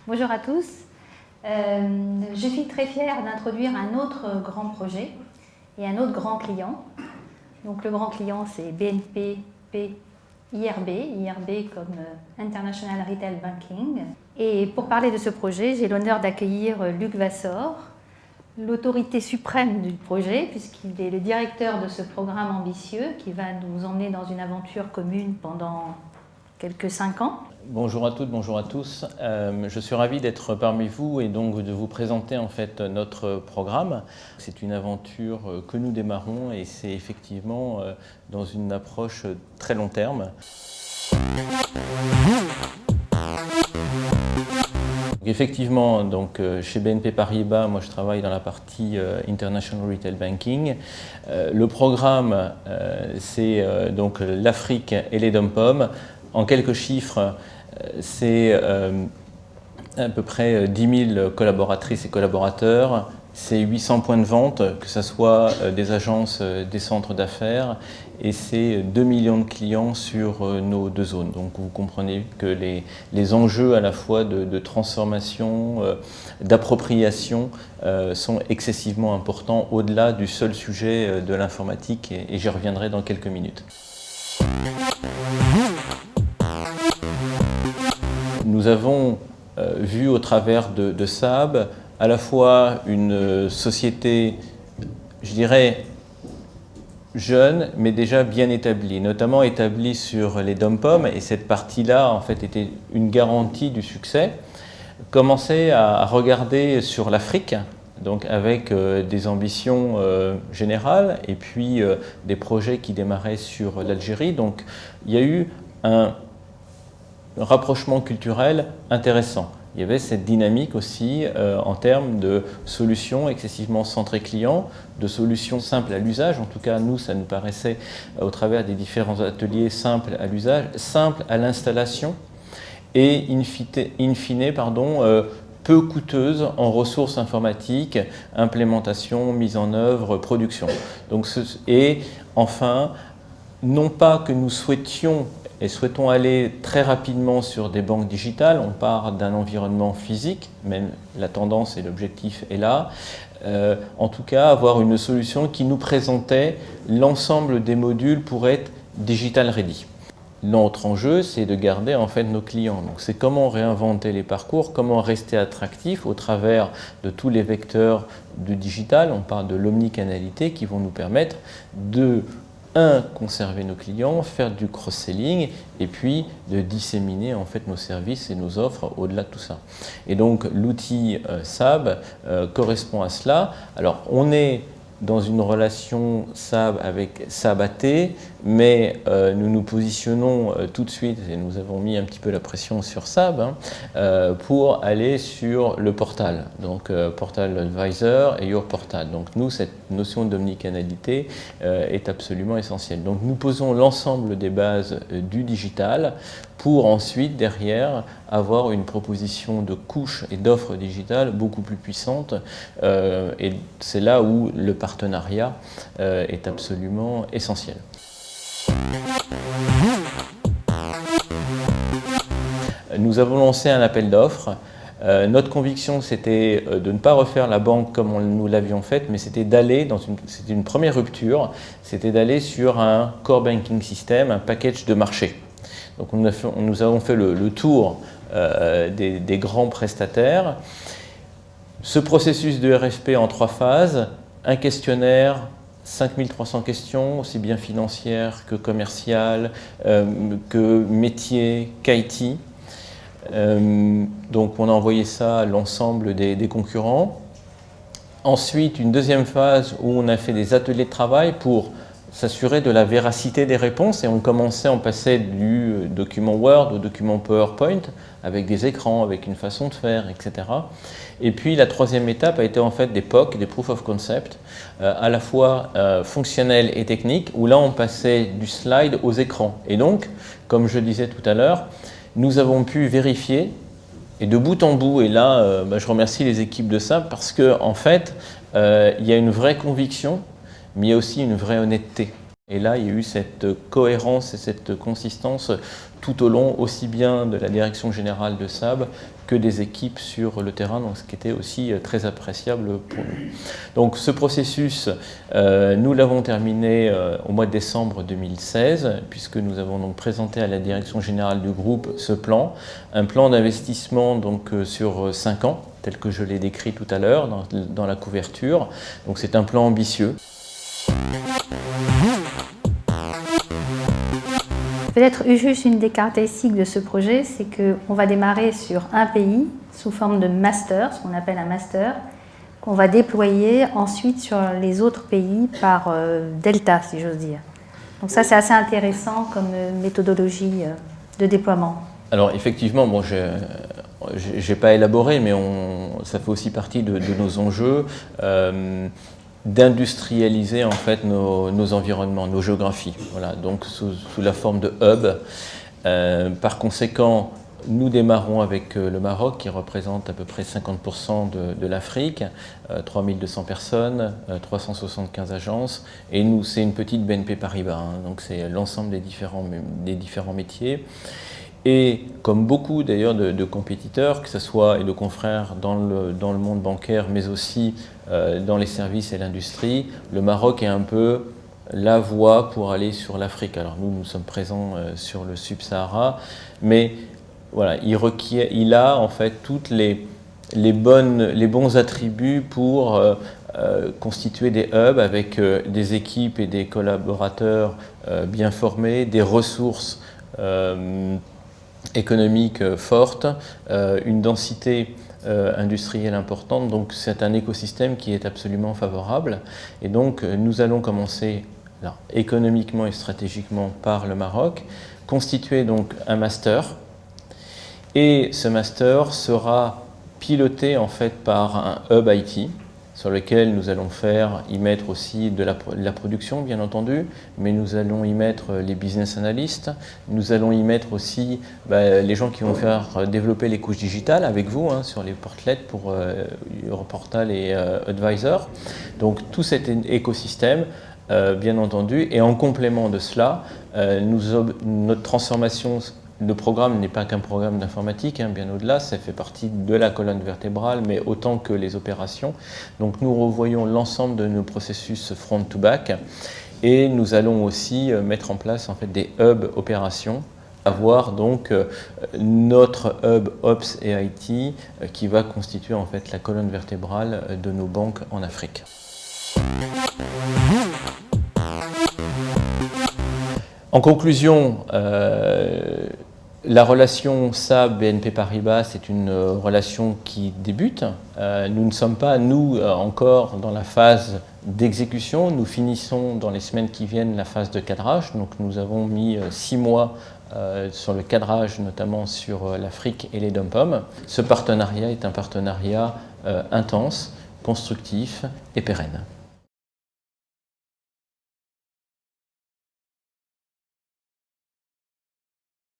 Bonjour à tous. Je suis très fière d'introduire un autre grand projet et un autre grand client. Donc, le grand client, c'est BNP IRB, IRB comme International Retail Banking. Et pour parler de ce projet, j'ai l'honneur d'accueillir Luc Vassor, l'autorité suprême du projet, puisqu'il est le directeur de ce programme ambitieux qui va nous emmener dans une aventure commune pendant quelques 5 ans. Bonjour à toutes, bonjour à tous. Je suis ravi d'être parmi vous et donc de vous présenter en fait notre programme. C'est une aventure que nous démarrons et c'est effectivement dans une approche très long terme. Effectivement, donc, chez BNP Paribas, moi je travaille dans la partie International Retail Banking. Le programme, c'est donc l'Afrique et les DOM-POM. En quelques chiffres, c'est à peu près 10 000 collaboratrices et collaborateurs, c'est 800 points de vente, que ce soit des agences, des centres d'affaires, et c'est 2 millions de clients sur nos 2 zones. Donc vous comprenez que les enjeux à la fois de transformation, d'appropriation sont excessivement importants au-delà du seul sujet de l'informatique, et j'y reviendrai dans quelques minutes. Nous avons vu au travers de SAB à la fois une société, je dirais, jeune, mais déjà bien établie, notamment établie sur les DOM-POM, et cette partie-là, en fait, était une garantie du succès. Commencer à regarder sur l'Afrique, donc avec des ambitions générales, et puis des projets qui démarraient sur l'Algérie. Donc, il y a eu un rapprochement culturel intéressant. Il y avait cette dynamique aussi en termes de solutions excessivement centrées clients, de solutions simples à l'usage. En tout cas, nous, ça nous paraissait, au travers des différents ateliers, simples à l'usage, simples à l'installation et in fine, peu coûteuses en ressources informatiques, implémentation, mise en œuvre, production. Donc, et enfin, non pas que nous souhaitions et souhaitons aller très rapidement sur des banques digitales. On part d'un environnement physique, même la tendance et l'objectif est là. En tout cas, avoir une solution qui nous présentait l'ensemble des modules pour être digital ready. Notre enjeu, c'est de garder en fait nos clients. Donc, c'est comment réinventer les parcours, comment rester attractif au travers de tous les vecteurs du digital. On parle de l'omnicanalité qui vont nous permettre de conserver nos clients, faire du cross-selling et puis de disséminer en fait nos services et nos offres au-delà de tout ça. Et donc l'outil SAB correspond à cela. Alors on est dans une relation SAB avec SAB AT, mais nous nous positionnons tout de suite, et nous avons mis un petit peu la pression sur SAB, pour aller sur le portal, donc Portal Advisor et Your Portal. Donc nous, cette notion d'omnicanalité est absolument essentielle. Donc nous posons l'ensemble des bases du digital pour ensuite, derrière, avoir une proposition de couches et d'offres digitales beaucoup plus puissante. Et c'est là où le partenariat est absolument essentiel. Nous avons lancé un appel d'offres. Notre conviction, c'était de ne pas refaire la banque comme nous l'avions faite, mais c'était d'aller c'était une première rupture, c'était d'aller sur un core banking system, un package de marché. Donc nous avons fait le tour des grands prestataires. Ce processus de RFP en 3 phases, un questionnaire, 5300 questions, aussi bien financières que commerciales, que métiers, qu'IT. Donc on a envoyé ça à l'ensemble des concurrents. Ensuite, une deuxième phase où on a fait des ateliers de travail pour s'assurer de la véracité des réponses, et on passait du document Word au document PowerPoint avec des écrans, avec une façon de faire, etc. Et puis la troisième étape a été en fait des POC, des Proof of Concept, à la fois fonctionnels et techniques, où là on passait du slide aux écrans. Et donc, comme je disais tout à l'heure, nous avons pu vérifier, et de bout en bout, et là je remercie les équipes de SAB parce qu'en fait, il y a une vraie conviction, mais il y a aussi une vraie honnêteté. Et là, il y a eu cette cohérence et cette consistance tout au long, aussi bien de la direction générale de SAB que des équipes sur le terrain, donc ce qui était aussi très appréciable pour nous. Donc ce processus, nous l'avons terminé au mois de décembre 2016, puisque nous avons donc présenté à la direction générale du groupe ce plan, un plan d'investissement donc sur 5 ans, tel que je l'ai décrit tout à l'heure dans la couverture. Donc c'est un plan ambitieux. Peut-être juste une des caractéristiques de ce projet, c'est qu'on va démarrer sur un pays sous forme de master, ce qu'on appelle un master, qu'on va déployer ensuite sur les autres pays par delta, si j'ose dire. Donc ça, c'est assez intéressant comme méthodologie de déploiement. Alors effectivement, bon, je n'ai pas élaboré, mais ça fait aussi partie de nos enjeux. D'industrialiser en fait nos environnements, nos géographies, voilà, donc sous la forme de hub. Par conséquent, nous démarrons avec le Maroc qui représente à peu près 50% de l'Afrique, 3200 personnes, 375 agences, et nous c'est une petite BNP Paribas, hein, donc c'est l'ensemble des différents métiers. Et comme beaucoup d'ailleurs de compétiteurs, que ce soit et de confrères dans le monde bancaire, mais aussi dans les services et l'industrie, le Maroc est un peu la voie pour aller sur l'Afrique. Alors nous sommes présents sur le Sub-Sahara, mais voilà, il a en fait toutes les bons attributs pour constituer des hubs avec des équipes et des collaborateurs bien formés, des ressources économique forte, une densité industrielle importante, donc c'est un écosystème qui est absolument favorable. Et donc nous allons commencer là, économiquement et stratégiquement par le Maroc, constituer donc un master, et ce master sera piloté en fait par un hub IT, sur lequel nous allons y mettre aussi de la production, bien entendu, mais nous allons y mettre les business analysts, nous allons y mettre aussi les gens qui vont faire développer les couches digitales avec vous, hein, sur les portlets pour Europortal et Advisor. Donc tout cet écosystème, bien entendu, et en complément de cela, notre transformation. Le programme n'est pas qu'un programme d'informatique, hein, bien au-delà, ça fait partie de la colonne vertébrale, mais autant que les opérations. Donc nous revoyons l'ensemble de nos processus front-to-back et nous allons aussi mettre en place en fait, des hubs opérations, avoir donc notre hub Ops et IT qui va constituer en fait la colonne vertébrale de nos banques en Afrique. En conclusion, la relation SAB-BNP Paribas, c'est une relation qui débute. Nous ne sommes pas, encore dans la phase d'exécution. Nous finissons dans les semaines qui viennent la phase de cadrage. Donc nous avons mis 6 mois sur le cadrage, notamment sur l'Afrique et les DOM-POM. Ce partenariat est un partenariat intense, constructif et pérenne.